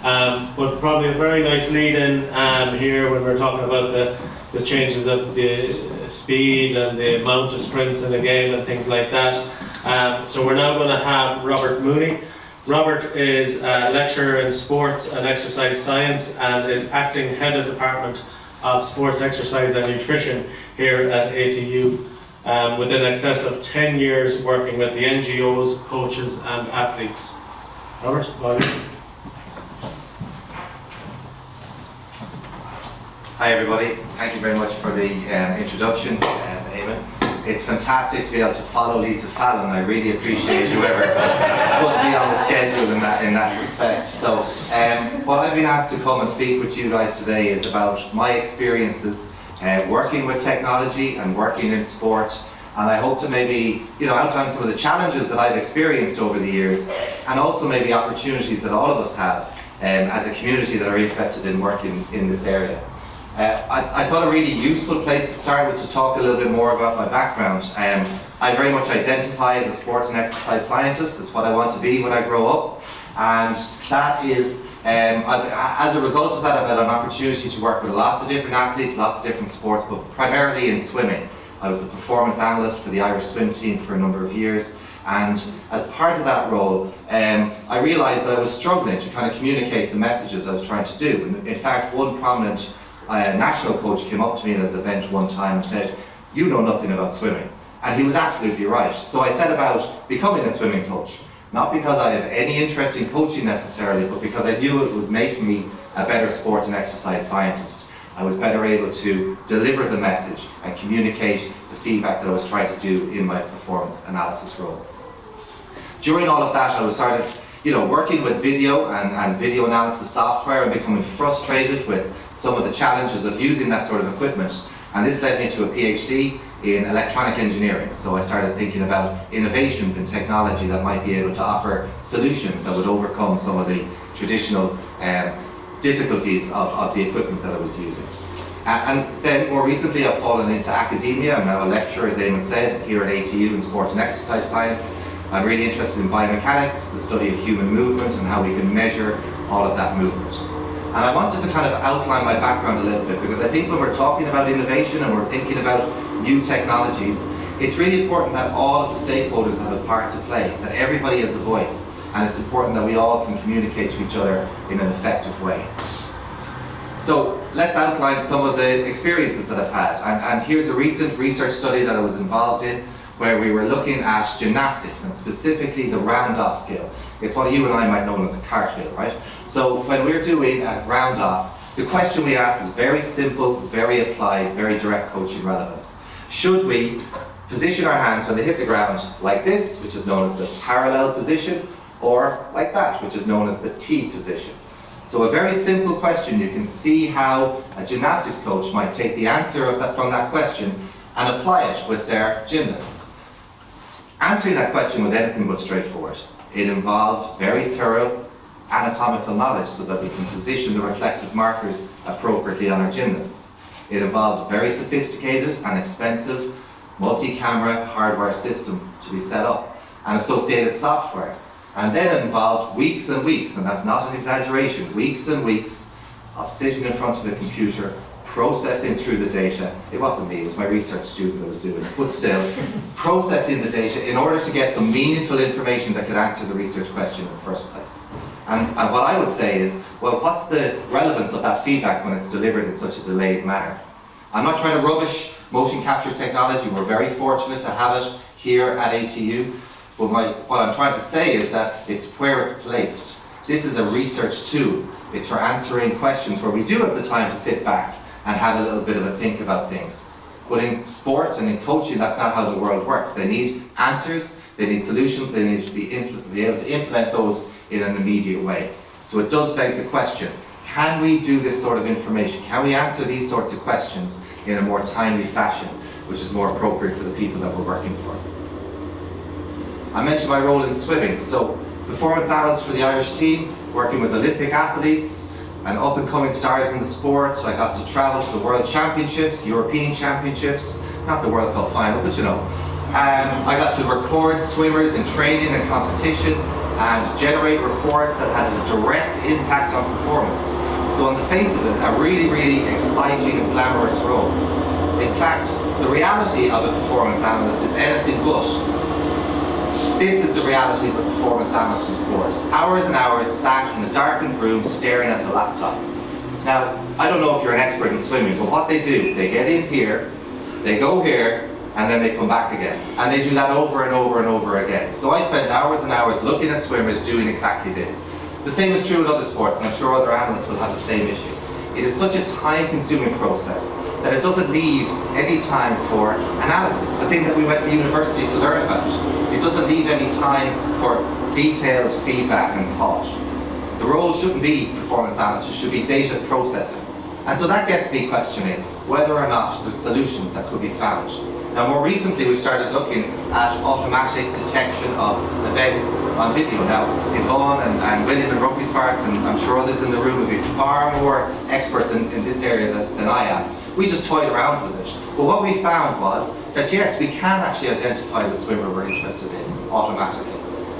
But probably a very nice lead-in here when we're talking about the changes of the speed and the amount of sprints in a game and things like that. So we're now going to have Robert Mooney. Robert is a lecturer in sports and exercise science and is acting head of department of sports, exercise and nutrition here at ATU, with in excess of 10 years working with the NGOs, coaches and athletes. Robert, welcome. Hi everybody, thank you very much for the introduction, Eamon. It's fantastic to be able to follow Lisa Fallon. I really appreciate whoever put me on the schedule in that respect. So what I've been asked to come and speak with you guys today is about my experiences working with technology and working in sport. And I hope to maybe outline some of the challenges that I've experienced over the years, and also maybe opportunities that all of us have as a community that are interested in working in this area. I thought a really useful place to start was to talk a little bit more about my background. I very much identify as a sports and exercise scientist. It's what I want to be when I grow up, and that is, as a result of that, I've had an opportunity to work with lots of different athletes, lots of different sports, but primarily in swimming. I was the performance analyst for the Irish swim team for a number of years, and as part of that role, I realised that I was struggling to kind of communicate the messages I was trying to do. In fact, one prominent national coach came up to me at an event one time and said, "You know nothing about swimming." And he was absolutely right. So I set about becoming a swimming coach, not because I have any interest in coaching necessarily, but because I knew it would make me a better sports and exercise scientist. I was better able to deliver the message and communicate the feedback that I was trying to do in my performance analysis role. During all of that, I was sort of working with video and video analysis software and becoming frustrated with some of the challenges of using that sort of equipment. And this led me to a PhD in electronic engineering. So I started thinking about innovations in technology that might be able to offer solutions that would overcome some of the traditional difficulties of the equipment that I was using. And then more recently I've fallen into academia. I'm now a lecturer, as Eamon said, here at ATU in sports and exercise science. I'm really interested in biomechanics, the study of human movement and how we can measure all of that movement. And I wanted to kind of outline my background a little bit, because I think when we're talking about innovation and we're thinking about new technologies, it's really important that all of the stakeholders have a part to play, that everybody has a voice, and it's important that we all can communicate to each other in an effective way. So let's outline some of the experiences that I've had. And here's a recent research study that I was involved in, where we were looking at gymnastics and specifically the round-off skill. It's what you and I might know as a cartwheel, right? So when we're doing a round-off, the question we asked was very simple, very applied, very direct coaching relevance. Should we position our hands when they hit the ground like this, which is known as the parallel position, or like that, which is known as the T position? So a very simple question. You can see how a gymnastics coach might take the answer from that question and apply it with their gymnasts. Answering that question was anything but straightforward. It involved very thorough anatomical knowledge so that we can position the reflective markers appropriately on our gymnasts. It involved very sophisticated and expensive multi-camera hardware system to be set up and associated software. And then it involved weeks and weeks, and that's not an exaggeration, weeks and weeks of sitting in front of a computer, processing through the data. It wasn't me, it was my research student that was doing it, but still, processing the data in order to get some meaningful information that could answer the research question in the first place. And what I would say is, well, what's the relevance of that feedback when it's delivered in such a delayed manner? I'm not trying to rubbish motion capture technology. We're very fortunate to have it here at ATU. But what I'm trying to say is that it's where it's placed. This is a research tool. It's for answering questions where we do have the time to sit back and have a little bit of a think about things. But in sports and in coaching, that's not how the world works. They need answers, they need solutions, they need to be able to implement those in an immediate way. So it does beg the question, can we do this sort of information? Can we answer these sorts of questions in a more timely fashion, which is more appropriate for the people that we're working for? I mentioned my role in swimming. So performance analyst for the Irish team, working with Olympic athletes and up-and-coming stars in the sport. I got to travel to the World Championships, European Championships, not the World Cup final, but you know. I got to record swimmers in training and competition, and generate reports that had a direct impact on performance. So on the face of it, a really, really exciting and glamorous role. In fact, the reality of a performance analyst is anything but. This is the reality of a performance analyst in sport. Hours and hours sat in a darkened room staring at a laptop. Now, I don't know if you're an expert in swimming, but what they do, they get in here, they go here, and then they come back again. And they do that over and over and over again. So I spent hours and hours looking at swimmers doing exactly this. The same is true in other sports, and I'm sure other analysts will have the same issue. It is such a time-consuming process that it doesn't leave any time for analysis, the thing that we went to university to learn about. It doesn't leave any time for detailed feedback and thought. The role shouldn't be performance analysis, it should be data processing. And so that gets me questioning whether or not there's solutions that could be found. Now, more recently, we've started looking at automatic detection of events on video. Now, Yvonne and William and Rugby Sparks, and I'm sure others in the room will be far more expert in this area than I am. We just toyed around with it. But what we found was that yes, we can actually identify the swimmer we're interested in automatically.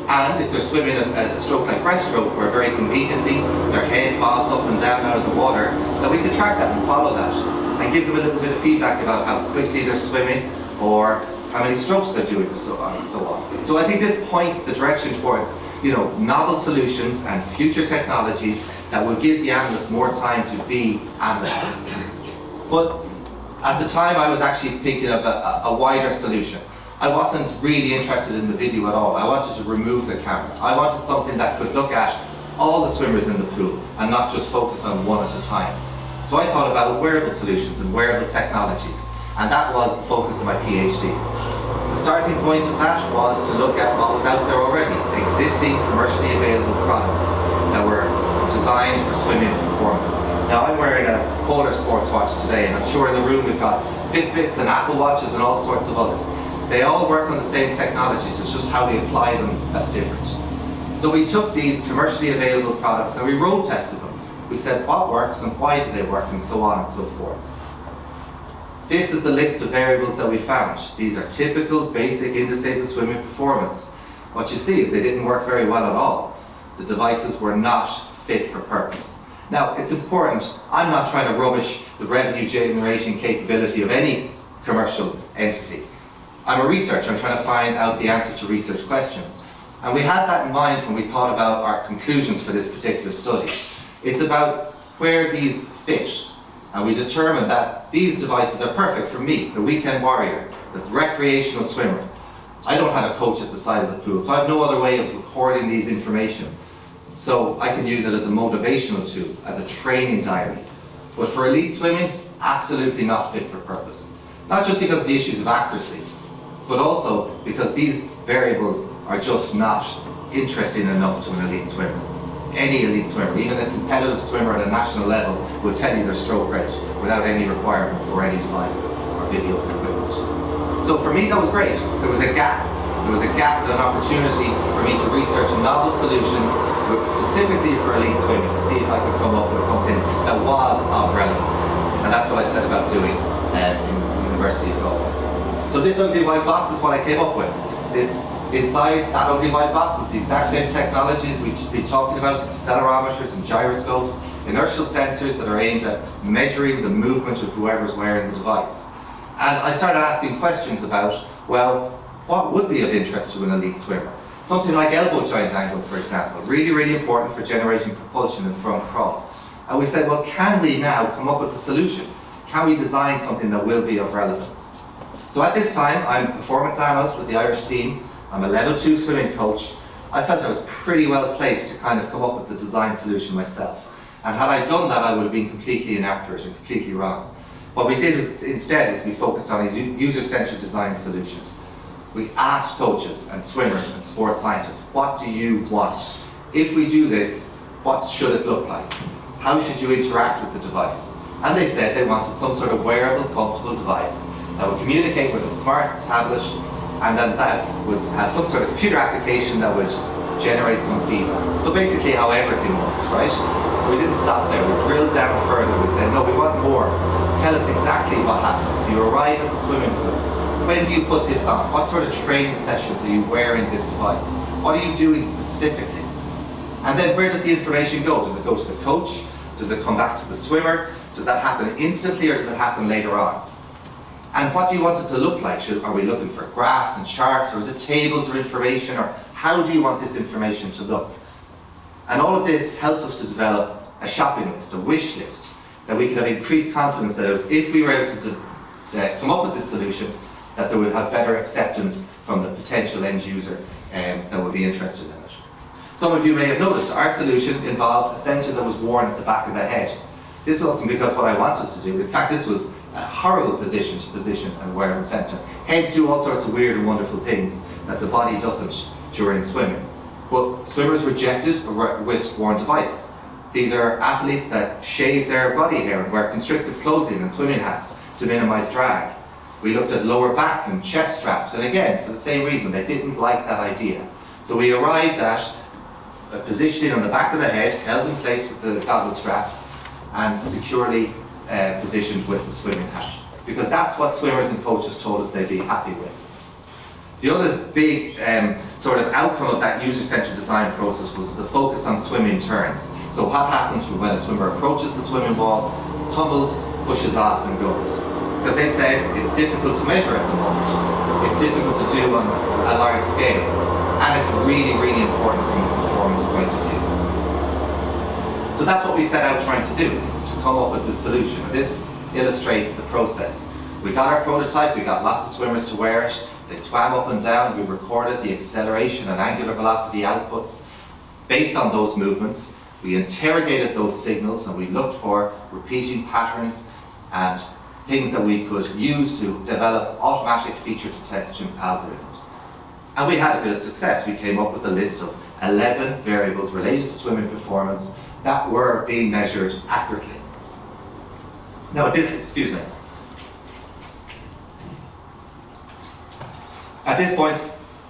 And if they're swimming a stroke like breaststroke, where very conveniently their head bobs up and down out of the water, that we can track that and follow that and give them a little bit of feedback about how quickly they're swimming or how many strokes they're doing and so on and so on. So I think this points the direction towards novel solutions and future technologies that will give the analysts more time to be analysts. But at the time I was actually thinking of a wider solution. I wasn't really interested in the video at all. I wanted to remove the camera. I wanted something that could look at all the swimmers in the pool and not just focus on one at a time. So I thought about wearable solutions and wearable technologies, and that was the focus of my PhD. The starting point of that was to look at what was out there already, existing commercially available products that were designed for swimming performance. Now I'm wearing a Polar sports watch today, and I'm sure in the room we've got Fitbits and Apple Watches and all sorts of others. They all work on the same technologies, it's just how we apply them that's different. So we took these commercially available products and we road tested them. We said what works and why do they work and so on and so forth. This is the list of variables that we found. These are typical basic indices of swimming performance. What you see is they didn't work very well at all. The devices were not fit for purpose. Now it's important, I'm not trying to rubbish the revenue generating capability of any commercial entity. I'm a researcher, I'm trying to find out the answer to research questions. And we had that in mind when we thought about our conclusions for this particular study. It's about where these fit. And we determined that these devices are perfect for me, the weekend warrior, the recreational swimmer. I don't have a coach at the side of the pool, so I have no other way of recording these information. So I can use it as a motivational tool, as a training diary. But for elite swimming, absolutely not fit for purpose. Not just because of the issues of accuracy, but also because these variables are just not interesting enough to an elite swimmer. Any elite swimmer, even a competitive swimmer at a national level, will tell you their stroke rate without any requirement for any device or video equipment. So for me that was great. There was a gap. There was a gap and an opportunity for me to research novel solutions specifically for elite swimming to see if I could come up with something that was of relevance. And that's what I set about doing in University of Galway. So this ugly white box is what I came up with. This inside that ugly white box is the exact same technologies we've been talking about, accelerometers and gyroscopes, inertial sensors that are aimed at measuring the movement of whoever's wearing the device. And I started asking questions about, well, what would be of interest to an elite swimmer? Something like elbow joint angle, for example, really, really important for generating propulsion in front crawl. And we said, well, can we now come up with a solution? Can we design something that will be of relevance? So at this time, I'm a performance analyst with the Irish team. I'm a level 2 swimming coach. I felt I was pretty well placed to kind of come up with the design solution myself. And had I done that, I would have been completely inaccurate and completely wrong. What we did was, instead was we focused on a user-centered design solution. We asked coaches and swimmers and sports scientists, what do you want? If we do this, what should it look like? How should you interact with the device? And they said they wanted some sort of wearable, comfortable device that would communicate with a smart tablet, and then that would have some sort of computer application that would generate some feedback. So basically how everything works, right? We didn't stop there, we drilled down further. We said, no, we want more. Tell us exactly what happens. You arrive at the swimming pool. when do you put this on? What sort of training sessions are you wearing this device? What are you doing specifically? And then where does the information go? Does it go to the coach? Does it come back to the swimmer? Does that happen instantly or does it happen later on? And what do you want it to look like? Are we looking for graphs and charts, or is it tables or information, or how do you want this information to look? And all of this helped us to develop a shopping list, a wish list, that we could have increased confidence that if we were able to come up with this solution, that they would have better acceptance from the potential end user that would be interested in it. Some of you may have noticed our solution involved a sensor that was worn at the back of the head. This wasn't because what I wanted to do. In fact, this was a horrible position to position and wear a sensor. Heads do all sorts of weird and wonderful things that the body doesn't during swimming. But swimmers rejected a wrist-worn device. These are athletes that shave their body hair and wear constrictive clothing and swimming hats to minimize drag. We looked at lower back and chest straps, and again, for the same reason, they didn't like that idea. So we arrived at a positioning on the back of the head, held in place with the goggle straps, and securely positioned with the swimming hat. Because that's what swimmers and coaches told us they'd be happy with. The other big sort of outcome of that user-centered design process was the focus on swimming turns. So what happens when a swimmer approaches the swimming wall, tumbles, pushes off and goes? Because they said it's difficult to measure at the moment. It's difficult to do on a large scale. And it's really, really important from a performance point of view. So that's what we set out trying to do, to come up with this solution. And this illustrates the process. We got our prototype, we got lots of swimmers to wear it. They swam up and down, we recorded the acceleration and angular velocity outputs. Based on those movements, we interrogated those signals and we looked for repeating patterns and things that we could use to develop automatic feature detection algorithms. And we had a bit of success. We came up with a list of 11 variables related to swimming performance that were being measured accurately. Now at this point,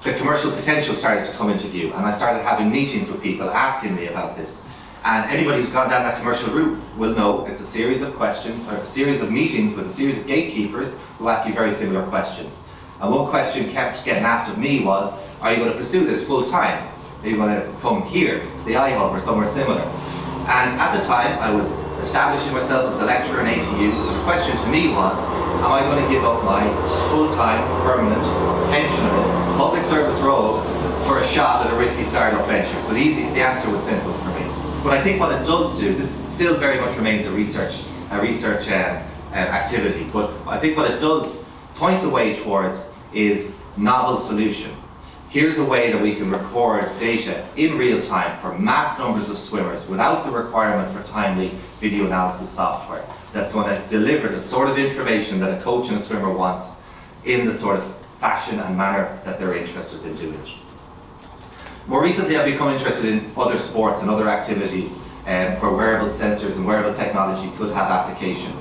the commercial potential started to come into view, and I started having meetings with people asking me about this. And anybody who's gone down that commercial route will know it's a series of questions, or a series of meetings with a series of gatekeepers who ask you very similar questions. And one question kept getting asked of me was, are you going to pursue this full time? Are you going to come here to the iHub or somewhere similar? And at the time, I was establishing myself as a lecturer in ATU, so the question to me was, am I going to give up my full-time, permanent, pensionable, public service role for a shot at a risky startup venture? So the answer was simple for me. But I think what it does do, this still very much remains a research activity, but I think what it does point the way towards is novel solution. Here's a way that we can record data in real time for mass numbers of swimmers without the requirement for timely video analysis software that's going to deliver the sort of information that a coach and a swimmer wants in the sort of fashion and manner that they're interested in doing it. More recently, I've become interested in other sports and other activities where wearable sensors and wearable technology could have application.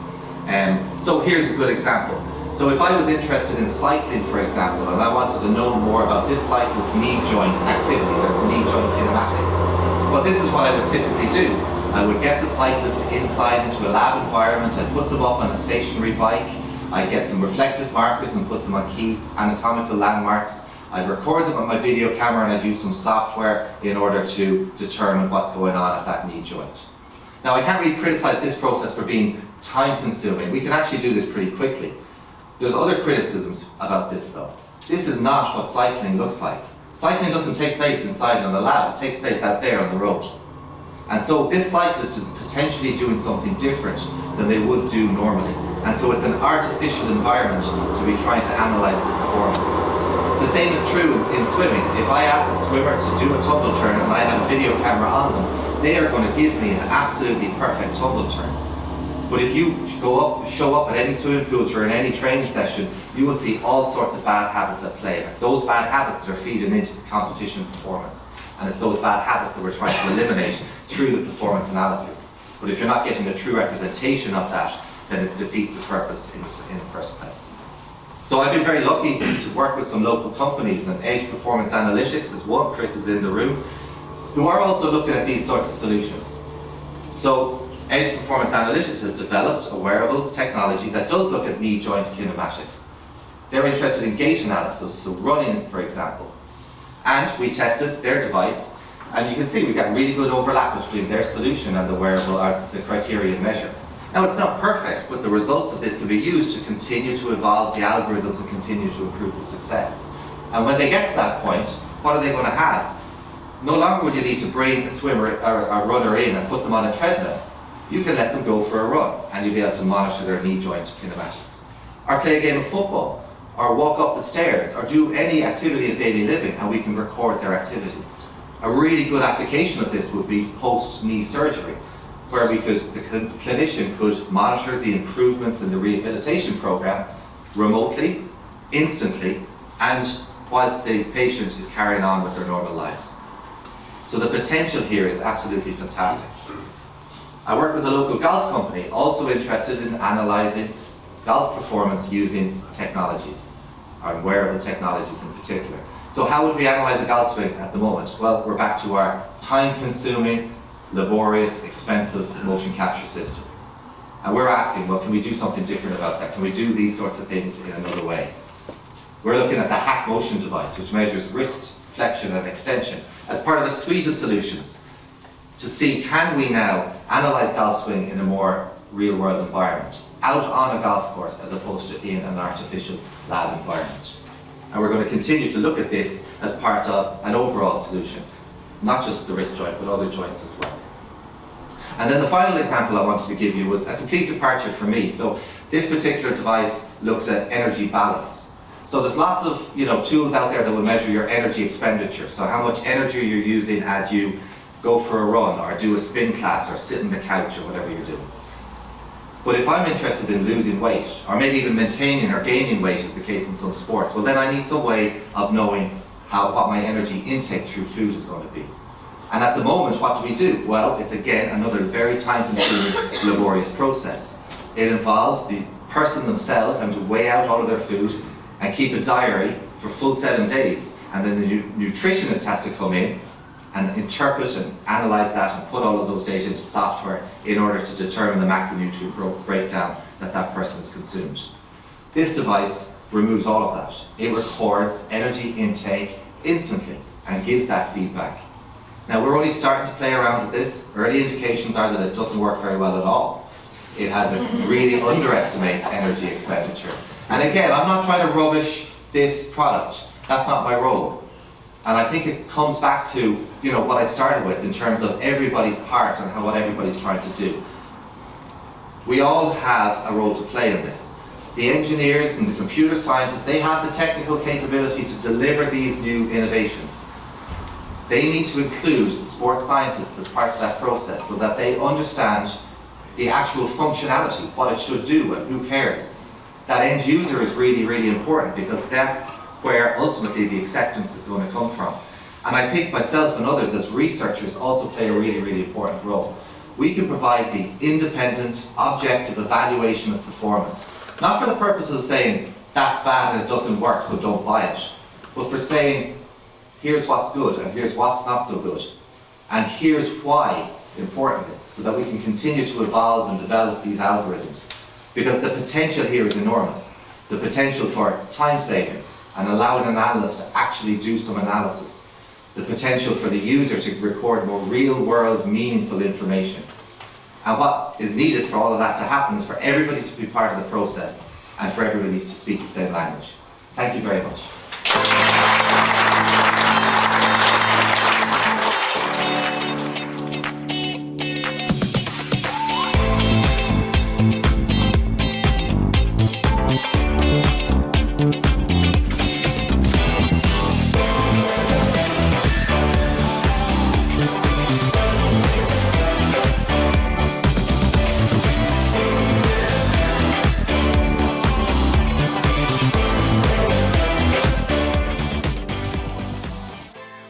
So here's a good example. So if I was interested in cycling, for example, and I wanted to know more about this cyclist's knee joint activity, or knee joint kinematics, well, this is what I would typically do. I would get the cyclist inside into a lab environment, I'd put them up on a stationary bike, I'd get some reflective markers and put them on key anatomical landmarks, I'd record them on my video camera and I'd use some software in order to determine what's going on at that knee joint. Now, I can't really criticize this process for being time consuming. We can actually do this pretty quickly. There's other criticisms about this though. This is not what cycling looks like. Cycling doesn't take place inside in a lab, it takes place out there on the road. And so this cyclist is potentially doing something different than they would do normally. And so it's an artificial environment to be trying to analyze the performance. The same is true in swimming. If I ask a swimmer to do a tumble turn and I have a video camera on them, they are going to give me an absolutely perfect tumble turn. But if you show up at any swimming pool during any training session, you will see all sorts of bad habits at play. It's those bad habits that are feeding into the competition performance. And it's those bad habits that we're trying to eliminate through the performance analysis. But if you're not getting a true representation of that, then it defeats the purpose in the first place. So I've been very lucky to work with some local companies, and Edge Performance Analytics is one, Chris is in the room, who are also looking at these sorts of solutions. So Edge Performance Analytics has developed a wearable technology that does look at knee joint kinematics. They're interested in gait analysis, so running, for example. And we tested their device, and you can see we got really good overlap between their solution and the wearable as the criteria measure. Now, it's not perfect, but the results of this can be used to continue to evolve the algorithms and continue to improve the success. And when they get to that point, what are they going to have? No longer will you need to bring a swimmer or a runner in and put them on a treadmill. You can let them go for a run, and you'll be able to monitor their knee joint kinematics. Or play a game of football, or walk up the stairs, or do any activity of daily living, and we can record their activity. A really good application of this would be post-knee surgery, where the clinician could monitor the improvements in the rehabilitation program remotely, instantly, and whilst the patient is carrying on with their normal lives. So the potential here is absolutely fantastic. I work with a local golf company, also interested in analysing golf performance using technologies, or wearable technologies in particular. So how would we analyse a golf swing at the moment? Well, we're back to our time-consuming, laborious, expensive motion capture system. And we're asking, well, can we do something different about that? Can we do these sorts of things in another way? We're looking at the Hack Motion device, which measures wrist flexion and extension as part of a suite of solutions to see, can we now analyse golf swing in a more real-world environment, out on a golf course as opposed to in an artificial lab environment. And we're going to continue to look at this as part of an overall solution, not just the wrist joint, but other joints as well. And then the final example I wanted to give you was a complete departure for me. So this particular device looks at energy balance. So there's lots of tools out there that will measure your energy expenditure. So how much energy you're using as you go for a run, or do a spin class, or sit on the couch, or whatever you're doing. But if I'm interested in losing weight, or maybe even maintaining or gaining weight, as the case in some sports, well then I need some way of knowing what my energy intake through food is going to be. And at the moment, what do we do? Well, it's again another very time-consuming, laborious process. It involves the person themselves having to weigh out all of their food and keep a diary for full 7 days. And then the nutritionist has to come in and interpret and analyse that and put all of those data into software in order to determine the macronutrient growth breakdown that that person has consumed. This device removes all of that. It records energy intake instantly and gives that feedback. Now, we're only starting to play around with this. Early indications are that it doesn't work very well at all. It really underestimates energy expenditure. And again, I'm not trying to rubbish this product. That's not my role. And I think it comes back to what I started with in terms of everybody's part and what everybody's trying to do. We all have a role to play in this. The engineers and the computer scientists, they have the technical capability to deliver these new innovations. They need to include the sports scientists as part of that process so that they understand the actual functionality, what it should do, and who cares. That end user is really, really important, because that's where ultimately the acceptance is going to come from. And I think myself and others as researchers also play a really, really important role. We can provide the independent, objective evaluation of performance, not for the purpose of saying that's bad and it doesn't work, so don't buy it, but for saying here's what's good and here's what's not so good, and here's why, importantly, so that we can continue to evolve and develop these algorithms. Because the potential here is enormous. The potential for time saving and allowing an analyst to actually do some analysis. The potential for the user to record more real-world, meaningful information. And what is needed for all of that to happen is for everybody to be part of the process and for everybody to speak the same language. Thank you very much.